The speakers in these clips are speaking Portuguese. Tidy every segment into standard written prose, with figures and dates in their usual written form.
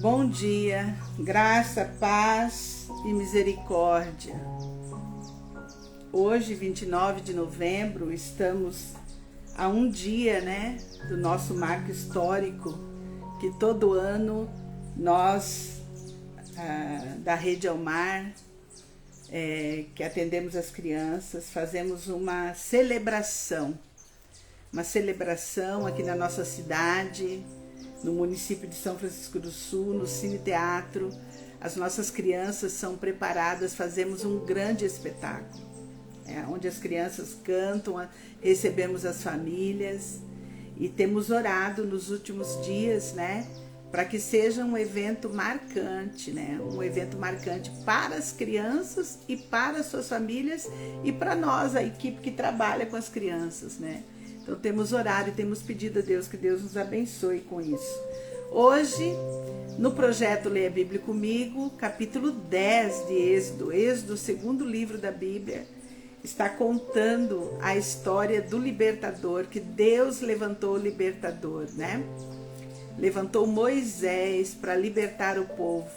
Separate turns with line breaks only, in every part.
Bom dia, graça, paz e misericórdia. Hoje, 29 de novembro, estamos a um dia, do nosso marco histórico, que todo ano nós, da Rede Ao Mar, que atendemos as crianças, fazemos uma celebração aqui na nossa cidade, no município de São Francisco do Sul, no Cine Teatro. As nossas crianças são preparadas, fazemos um grande espetáculo, onde as crianças cantam, recebemos as famílias e temos orado nos últimos dias, para que seja um evento marcante, um evento marcante para as crianças e para as suas famílias e para nós, a equipe que trabalha com as crianças, Então temos orado e temos pedido a Deus que Deus nos abençoe com isso. Hoje, no projeto Leia a Bíblia Comigo, capítulo 10 de Êxodo, o segundo livro da Bíblia, está contando a história do libertador, que Deus levantou o libertador, Levantou Moisés para libertar o povo,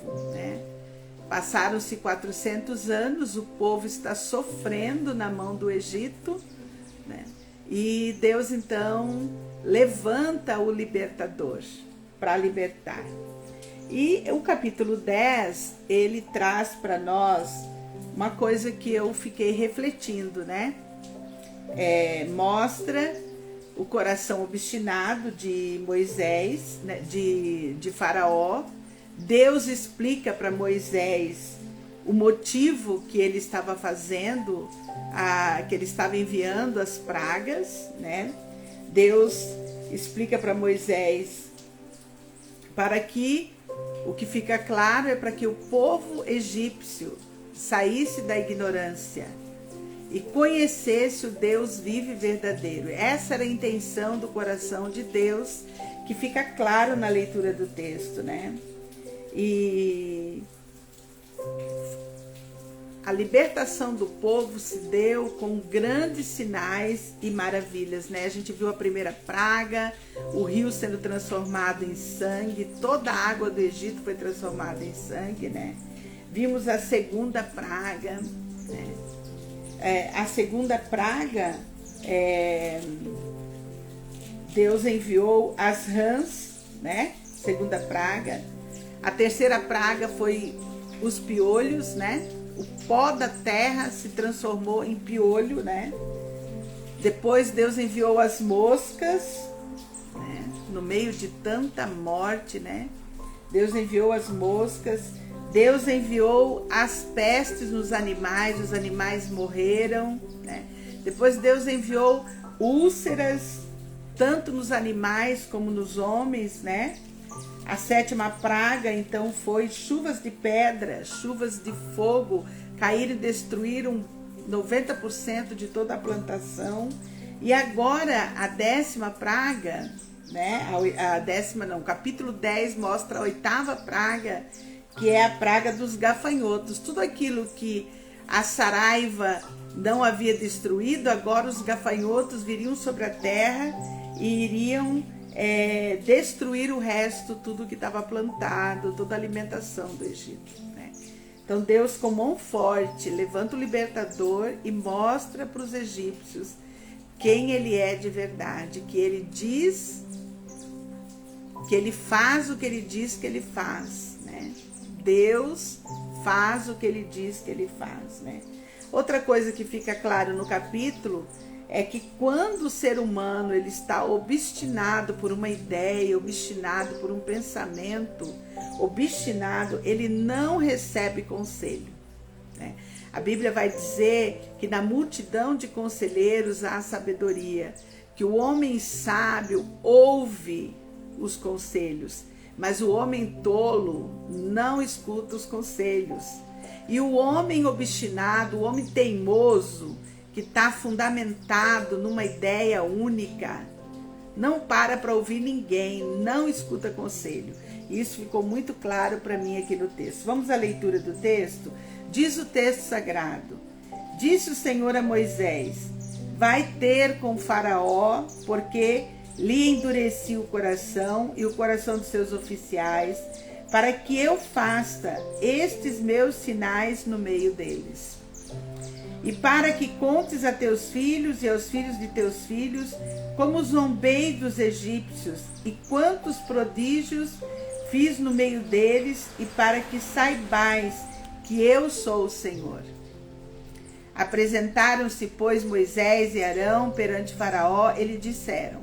Passaram-se 400 anos, o povo está sofrendo na mão do Egito, E Deus então levanta o libertador para libertar. E o capítulo 10, ele traz para nós uma coisa que eu fiquei refletindo, Mostra o coração obstinado de Moisés, de Faraó. Deus explica para Moisés o motivo que ele estava fazendo, que ele estava enviando as pragas, Deus explica para Moisés para que, o que fica claro é para que o povo egípcio saísse da ignorância e conhecesse o Deus vivo e verdadeiro. Essa era a intenção do coração de Deus, que fica claro na leitura do texto, E a libertação do povo se deu com grandes sinais e maravilhas, A gente viu a primeira praga, o rio sendo transformado em sangue, toda a água do Egito foi transformada em sangue, Vimos a segunda praga, A segunda praga, Deus enviou as rãs, Segunda praga. A terceira praga foi os piolhos, O pó da terra se transformou em piolho, Depois Deus enviou as moscas, No meio de tanta morte, Deus enviou as moscas. Deus enviou as pestes nos animais, os animais morreram, Depois Deus enviou úlceras, tanto nos animais como nos homens, A sétima praga, então, foi chuvas de pedra, chuvas de fogo, caíram e destruíram 90% de toda a plantação. E agora, a décima praga, capítulo 10 mostra a oitava praga, que é a praga dos gafanhotos. Tudo aquilo que a saraiva não havia destruído, agora os gafanhotos viriam sobre a terra e iriam destruir o resto, tudo que estava plantado, toda a alimentação do Egito. Então Deus, com mão forte, levanta o libertador e mostra para os egípcios quem ele é de verdade, que ele diz, que ele faz o que ele diz que ele faz, Deus faz o que ele diz que ele faz, Outra coisa que fica claro no capítulo é que quando o ser humano ele está obstinado por uma ideia, obstinado por um pensamento, obstinado, ele não recebe conselho, A Bíblia vai dizer que na multidão de conselheiros há sabedoria, que o homem sábio ouve os conselhos, mas o homem tolo não escuta os conselhos. E o homem obstinado, o homem teimoso, que está fundamentado numa ideia única, não para ouvir ninguém, não escuta conselho. Isso ficou muito claro para mim aqui no texto. Vamos à leitura do texto? Diz o texto sagrado: Disse o Senhor a Moisés: vai ter com Faraó, porque lhe endureci o coração e o coração dos seus oficiais, para que eu faça estes meus sinais no meio deles. E para que contes a teus filhos e aos filhos de teus filhos, como zombei dos egípcios, e quantos prodígios fiz no meio deles, e para que saibais que eu sou o Senhor. Apresentaram-se, pois, Moisés e Arão perante Faraó, e lhe disseram: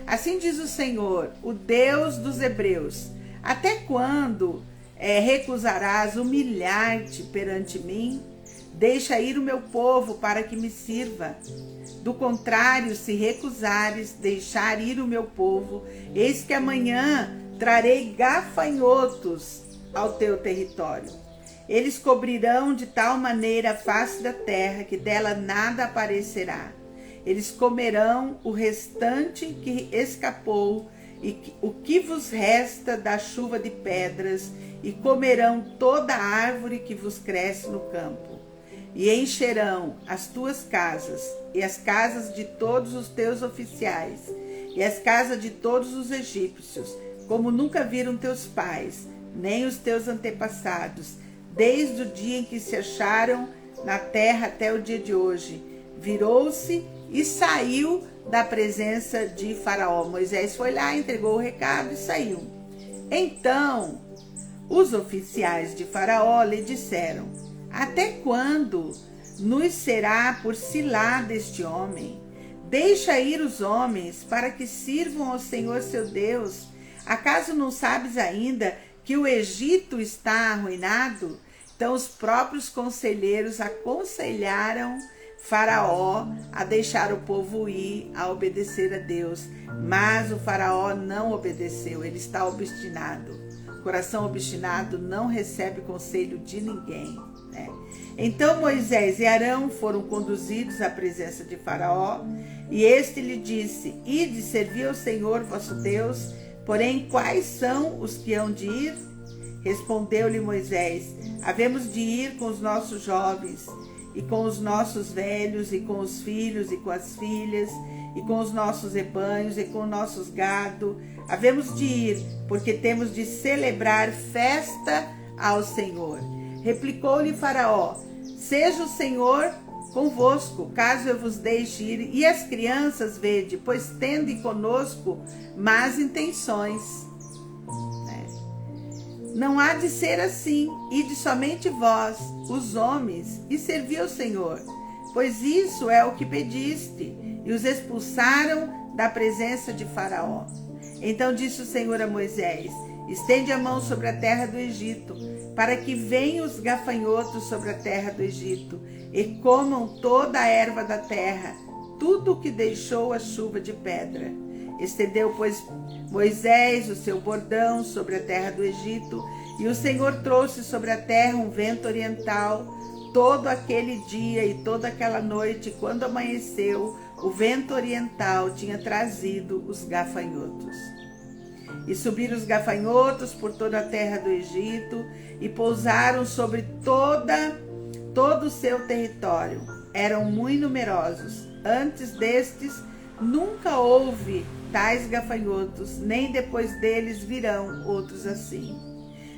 assim diz o Senhor, o Deus dos hebreus, até quando recusarás humilhar-te perante mim? Deixa ir o meu povo para que me sirva. Do contrário, se recusares deixar ir o meu povo, eis que amanhã trarei gafanhotos ao teu território. Eles cobrirão de tal maneira a face da terra que dela nada aparecerá. Eles comerão o restante que escapou e o que vos resta da chuva de pedras, e comerão toda a árvore que vos cresce no campo. E encherão as tuas casas, e as casas de todos os teus oficiais, e as casas de todos os egípcios, como nunca viram teus pais, nem os teus antepassados, desde o dia em que se acharam na terra até o dia de hoje. Virou-se e saiu da presença de Faraó. Moisés foi lá, entregou o recado e saiu. Então, os oficiais de Faraó lhe disseram: até quando nos será por cilada este homem? Deixa ir os homens para que sirvam ao Senhor seu Deus. Acaso não sabes ainda que o Egito está arruinado? Então os próprios conselheiros aconselharam Faraó a deixar o povo ir, a obedecer a Deus. Mas o Faraó não obedeceu, ele está obstinado. Coração obstinado não recebe conselho de ninguém, né? Então Moisés e Arão foram conduzidos à presença de Faraó, e este lhe disse: ide servir ao Senhor vosso Deus, porém quais são os que hão de ir? Respondeu-lhe Moisés: havemos de ir com os nossos jovens, e com os nossos velhos, e com os filhos, e com as filhas, e com os nossos rebanhos, e com os nossos gado. Havemos de ir, porque temos de celebrar festa ao Senhor. Replicou-lhe Faraó: seja o Senhor convosco, caso eu vos deixe ir, e as crianças vede, pois tende conosco más intenções. Não há de ser assim, ide somente vós, os homens, e servi ao Senhor, pois isso é o que pediste. E os expulsaram da presença de Faraó. Então disse o Senhor a Moisés: estende a mão sobre a terra do Egito, para que venham os gafanhotos sobre a terra do Egito, e comam toda a erva da terra, tudo o que deixou a chuva de pedra. Estendeu, pois, Moisés o seu bordão sobre a terra do Egito, e o Senhor trouxe sobre a terra um vento oriental todo aquele dia e toda aquela noite. Quando amanheceu, o vento oriental tinha trazido os gafanhotos. E subiram os gafanhotos por toda a terra do Egito e pousaram sobre todo o seu território. Eram muito numerosos. Antes destes, nunca houve tais gafanhotos, nem depois deles virão outros assim.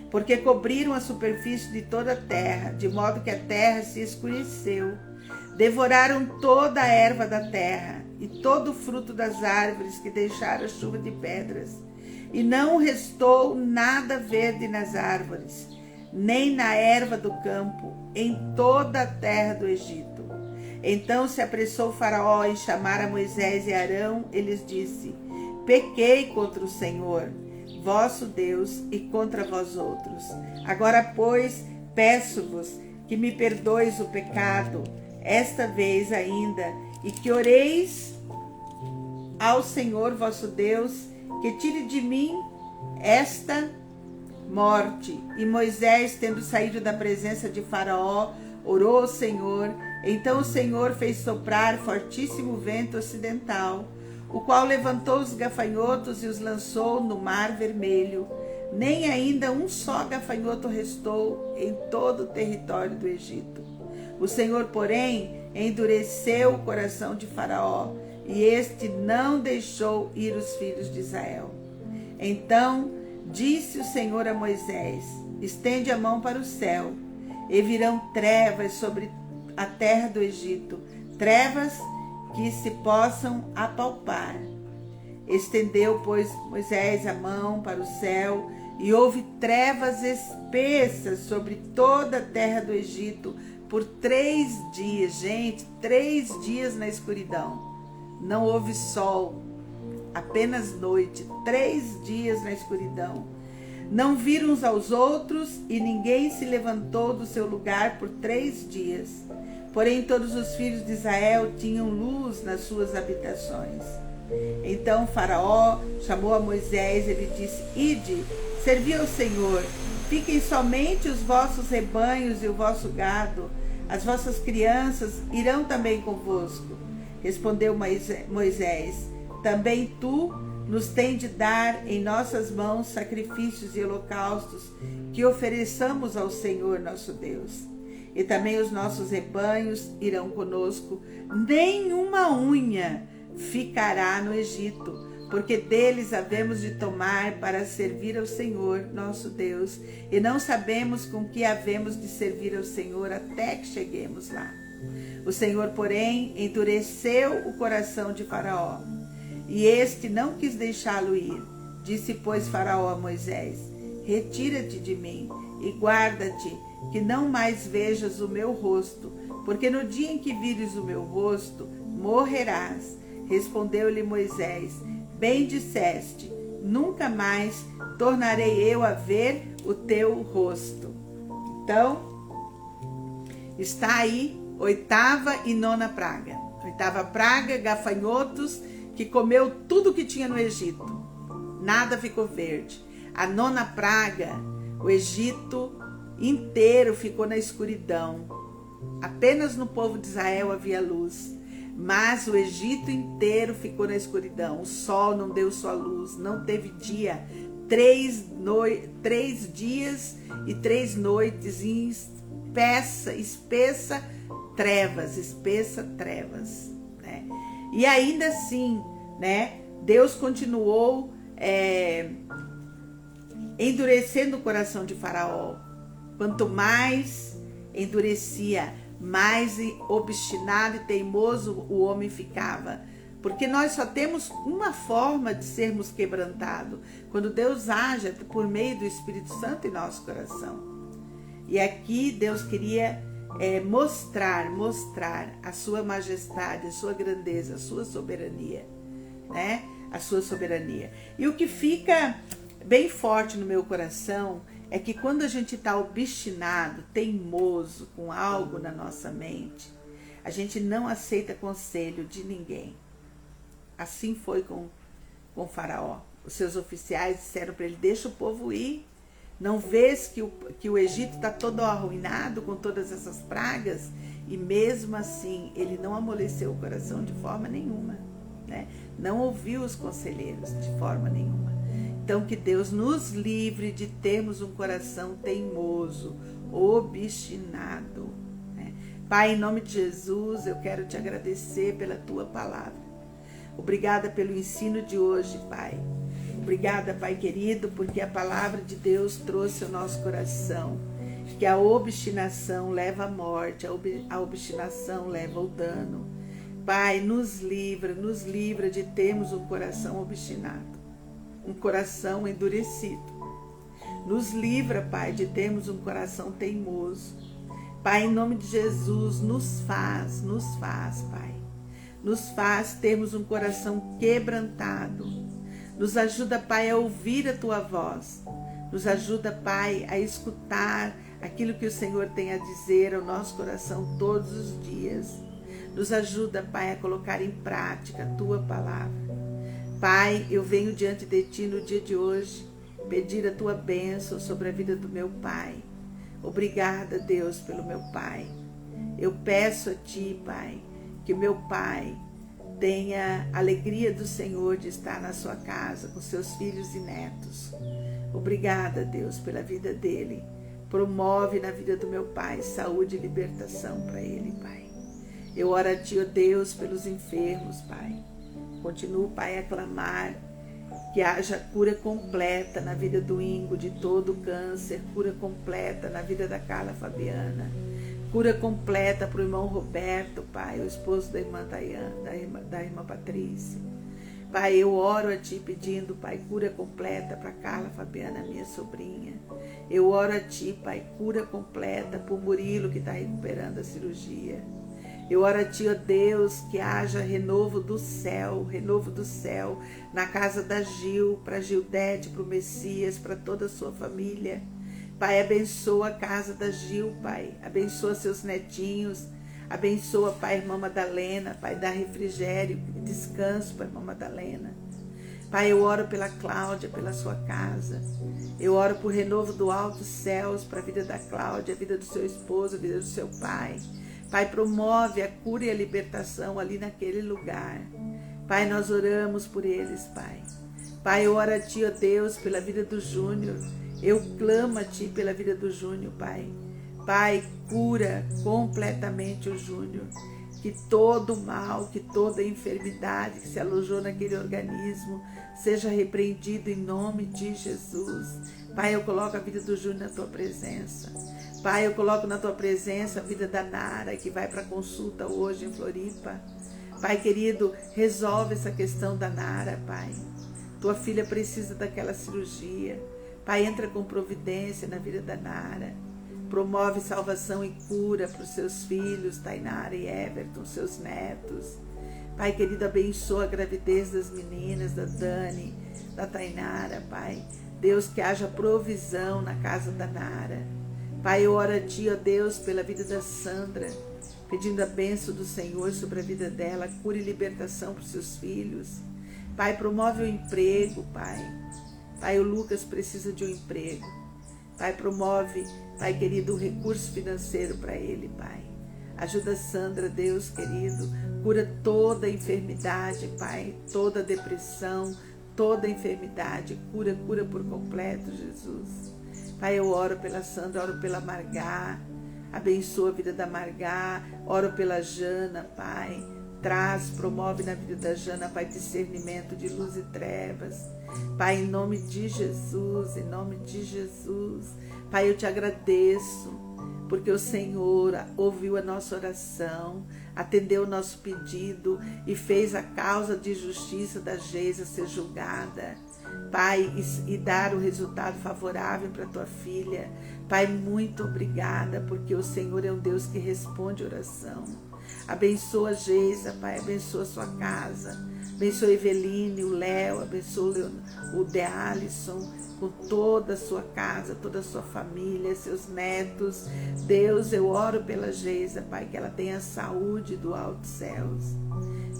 Porque cobriram a superfície de toda a terra, de modo que a terra se escureceu. Devoraram toda a erva da terra e todo o fruto das árvores que deixaram a chuva de pedras. E não restou nada verde nas árvores, nem na erva do campo, em toda a terra do Egito. Então se apressou Faraó em chamar a Moisés e Arão, e lhes disse: pequei contra o Senhor, vosso Deus, e contra vós outros. Agora, pois, peço-vos que me perdoeis o pecado, esta vez ainda, e que oreis ao Senhor vosso Deus, que tire de mim esta morte. E Moisés, tendo saído da presença de Faraó, orou ao Senhor. Então o Senhor fez soprar fortíssimo vento ocidental, o qual levantou os gafanhotos e os lançou no mar vermelho. Nem ainda um só gafanhoto restou em todo o território do Egito. O Senhor, porém, endureceu o coração de Faraó, e este não deixou ir os filhos de Israel. Então Disse o Senhor a Moisés: estende a mão para o céu, e virão trevas sobre a terra do Egito, trevas que se possam apalpar. Estendeu, pois, Moisés a mão para o céu, e houve trevas espessas sobre toda a terra do Egito por 3 dias. Gente, 3 dias na escuridão. Não houve sol, apenas noite. 3 dias na escuridão. Não viram uns aos outros, e ninguém se levantou do seu lugar por 3 dias. Porém, todos os filhos de Israel tinham luz nas suas habitações. Então Faraó chamou a Moisés e lhe disse: ide, servi ao Senhor, fiquem somente os vossos rebanhos e o vosso gado, as vossas crianças irão também convosco. Respondeu Moisés: também tu nos tem de dar em nossas mãos sacrifícios e holocaustos que ofereçamos ao Senhor nosso Deus. E também os nossos rebanhos irão conosco, nenhuma unha ficará no Egito, porque deles havemos de tomar para servir ao Senhor nosso Deus, e não sabemos com que havemos de servir ao Senhor até que cheguemos lá. O Senhor, porém, endureceu o coração de Faraó, e este não quis deixá-lo ir. Disse, pois, Faraó a Moisés: retira-te de mim e guarda-te, que não mais vejas o meu rosto, porque no dia em que vires o meu rosto, morrerás. Respondeu-lhe Moisés: bem disseste, nunca mais tornarei eu a ver o teu rosto. Então, está aí 8ª e 9ª praga. 8ª praga, gafanhotos, que comeu tudo que tinha no Egito. Nada ficou verde. A 9ª praga, o Egito inteiro ficou na escuridão. Apenas no povo de Israel havia luz. Mas o Egito inteiro ficou na escuridão. O sol não deu sua luz, não teve dia. 3 dias e 3 noites em espessa trevas, né? E ainda assim, né, Deus continuou endurecendo o coração de Faraó. Quanto mais endurecia, mais obstinado e teimoso o homem ficava. Porque nós só temos uma forma de sermos quebrantados: quando Deus age por meio do Espírito Santo em nosso coração. E aqui Deus queria mostrar a sua majestade, a sua grandeza, a sua soberania, né? A sua soberania. E o que fica bem forte no meu coração é que quando a gente está obstinado, teimoso com algo na nossa mente, a gente não aceita conselho de ninguém. Assim foi com Faraó. Os seus oficiais disseram para ele: deixa o povo ir. Não vês que o Egito está todo arruinado com todas essas pragas? E mesmo assim, ele não amoleceu o coração de forma nenhuma, né? Não ouviu os conselheiros de forma nenhuma. Então, que Deus nos livre de termos um coração teimoso, obstinado, né? Pai, em nome de Jesus, eu quero te agradecer pela tua palavra. Obrigada pelo ensino de hoje, Pai. Obrigada, Pai querido, porque a palavra de Deus trouxe ao nosso coração que a obstinação leva à morte, a obstinação leva ao dano. Pai, nos livra de termos um coração obstinado, um coração endurecido. Nos livra, Pai, de termos um coração teimoso. Pai, em nome de Jesus, nos faz, Pai. Nos faz termos um coração quebrantado. Nos ajuda, Pai, a ouvir a Tua voz. Nos ajuda, Pai, a escutar aquilo que o Senhor tem a dizer ao nosso coração todos os dias. Nos ajuda, Pai, a colocar em prática a Tua palavra. Pai, eu venho diante de Ti no dia de hoje pedir a Tua bênção sobre a vida do meu pai. Obrigada, Deus, pelo meu pai. Eu peço a Ti, Pai, que meu pai tenha a alegria do Senhor de estar na sua casa com seus filhos e netos. Obrigada, Deus, pela vida dele. Promove na vida do meu pai saúde e libertação para ele, Pai. Eu oro a Ti, ó Deus, pelos enfermos, Pai. Continuo, Pai, a clamar Que haja cura completa na vida do Ingo, de todo o câncer, cura completa na vida da Carla Fabiana, cura completa para o irmão Roberto, Pai, o esposo da irmã Dayana, da irmã Patrícia. Pai, eu oro a Ti pedindo, Pai, cura completa para Carla Fabiana, minha sobrinha. Eu oro a Ti, Pai, cura completa para o Murilo que está recuperando a cirurgia. Eu oro a Ti, ó Deus, que haja renovo do céu na casa da Gil, para Gildete, para o Messias, para toda a sua família. Pai, abençoa a casa da Gil, Pai, abençoa seus netinhos, abençoa, Pai, a irmã Madalena, Pai, dá refrigério e descanso para a irmã Madalena. Pai, eu oro pela Cláudia, pela sua casa. Eu oro por renovo do alto céus para a vida da Cláudia, a vida do seu esposo, a vida do seu pai. Pai, promove a cura e a libertação ali naquele lugar. Pai, nós oramos por eles, Pai. Pai, eu oro a Ti, ó Deus, pela vida do Júnior. Eu clamo a Ti pela vida do Júnior, Pai. Pai, cura completamente o Júnior. Que todo mal, que toda enfermidade que se alojou naquele organismo seja repreendido em nome de Jesus. Pai, eu coloco a vida do Júnior na Tua presença. Pai, eu coloco na Tua presença a vida da Nara, que vai para consulta hoje em Floripa. Pai querido, resolve essa questão da Nara, Pai. Tua filha precisa daquela cirurgia. Pai, entra com providência na vida da Nara. Promove salvação e cura para os seus filhos, Tainara e Everton, seus netos. Pai querido, abençoa a gravidez das meninas, da Dani, da Tainara, Pai. Deus, que haja provisão na casa da Nara. Pai, eu oro a Ti, ó Deus, pela vida da Sandra, pedindo a bênção do Senhor sobre a vida dela, cura e libertação para os seus filhos. Pai, promove o emprego, Pai. Pai, o Lucas precisa de um emprego. Pai, promove, Pai querido, o recurso financeiro para ele, Pai. Ajuda a Sandra, Deus querido, cura toda enfermidade, Pai, toda depressão, toda enfermidade, cura por completo, Jesus. Pai, eu oro pela Sandra, oro pela Margá, abençoa a vida da Margá, oro pela Jana, Pai, promove na vida da Jana, Pai, discernimento de luz e trevas. Pai, em nome de Jesus, em nome de Jesus. Pai, eu Te agradeço, porque o Senhor ouviu a nossa oração, atendeu o nosso pedido e fez a causa de justiça da Geisa ser julgada. Pai, e dar o resultado favorável para a Tua filha. Pai, muito obrigada, porque o Senhor é um Deus que responde oração. Abençoa a Geisa, Pai, abençoa a sua casa, abençoa a Eveline, o Léo, abençoa o De Alisson, com toda a sua casa, toda a sua família, seus netos. Deus, eu oro pela Geisa, Pai, que ela tenha saúde do alto céus.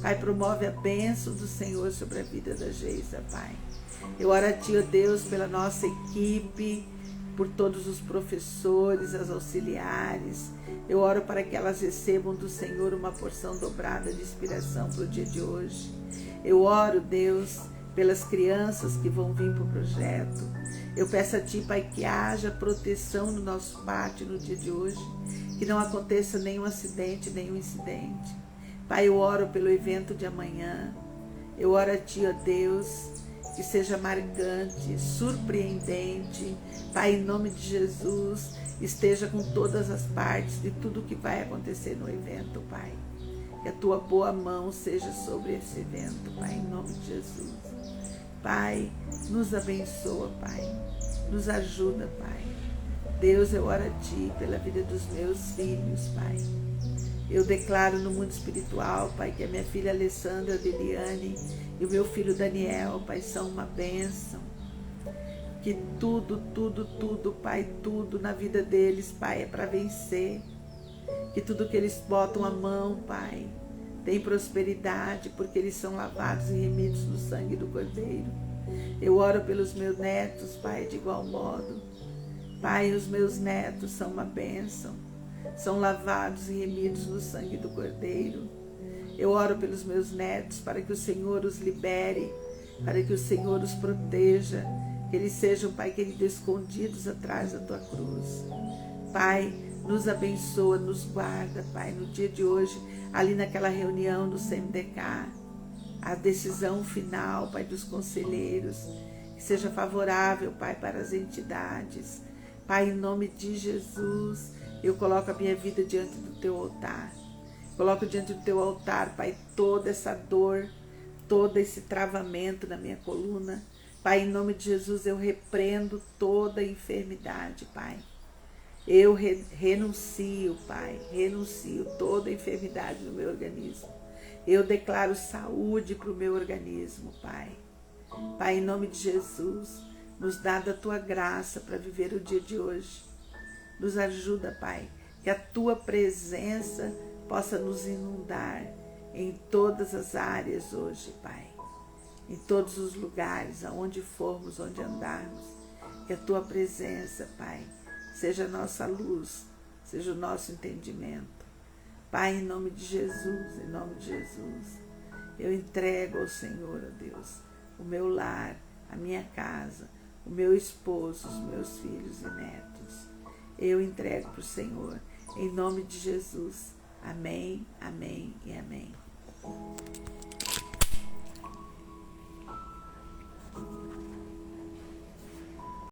Pai, promove a bênção do Senhor sobre a vida da Geisa, Pai. Eu oro a Ti, ó Deus, pela nossa equipe, por todos os professores, as auxiliares. Eu oro para que elas recebam do Senhor uma porção dobrada de inspiração para o dia de hoje. Eu oro, Deus, pelas crianças que vão vir para o projeto. Eu peço a Ti, Pai, que haja proteção no nosso pátio no dia de hoje, que não aconteça nenhum acidente, nenhum incidente. Pai, eu oro pelo evento de amanhã. Eu oro a Ti, ó Deus, que seja marcante, surpreendente. Pai, em nome de Jesus, esteja com todas as partes de tudo que vai acontecer no evento, Pai. Que a Tua boa mão seja sobre esse evento, Pai, em nome de Jesus. Pai, nos abençoa, Pai. Nos ajuda, Pai. Deus, eu oro a Ti pela vida dos meus filhos, Pai. Eu declaro no mundo espiritual, Pai, que a minha filha Alessandra Deliane e o meu filho Daniel, Pai, são uma bênção. Que tudo, Pai, tudo na vida deles, Pai, é para vencer. Que tudo que eles botam a mão, Pai, tem prosperidade, porque eles são lavados e remidos no sangue do Cordeiro. Eu oro pelos meus netos, Pai, de igual modo. Pai, os meus netos são uma bênção. São lavados e remidos no sangue do Cordeiro. Eu oro pelos meus netos para que o Senhor os libere, para que o Senhor os proteja, que eles sejam, Pai querido, escondidos atrás da Tua cruz. Pai, nos abençoa, nos guarda, Pai, no dia de hoje, ali naquela reunião do CMDK. a decisão final, Pai, dos conselheiros, que seja favorável, Pai, para as entidades. Pai, em nome de Jesus, eu coloco a minha vida diante do Teu altar. Coloco diante do Teu altar, Pai, toda essa dor, todo esse travamento na minha coluna. Pai, em nome de Jesus, eu repreendo toda enfermidade, Pai. Eu renuncio, Pai, renuncio toda enfermidade no meu organismo. Eu declaro saúde para o meu organismo, Pai. Pai, em nome de Jesus, nos dá da Tua graça para viver o dia de hoje. Nos ajuda, Pai, que a Tua presença possa nos inundar em todas as áreas hoje, Pai. Em todos os lugares, aonde formos, onde andarmos. Que a Tua presença, Pai, seja a nossa luz, seja o nosso entendimento. Pai, em nome de Jesus, em nome de Jesus, eu entrego ao Senhor, ó Deus, o meu lar, a minha casa, o meu esposo, os meus filhos e netos. Eu entrego para o Senhor, em nome de Jesus. Amém, amém.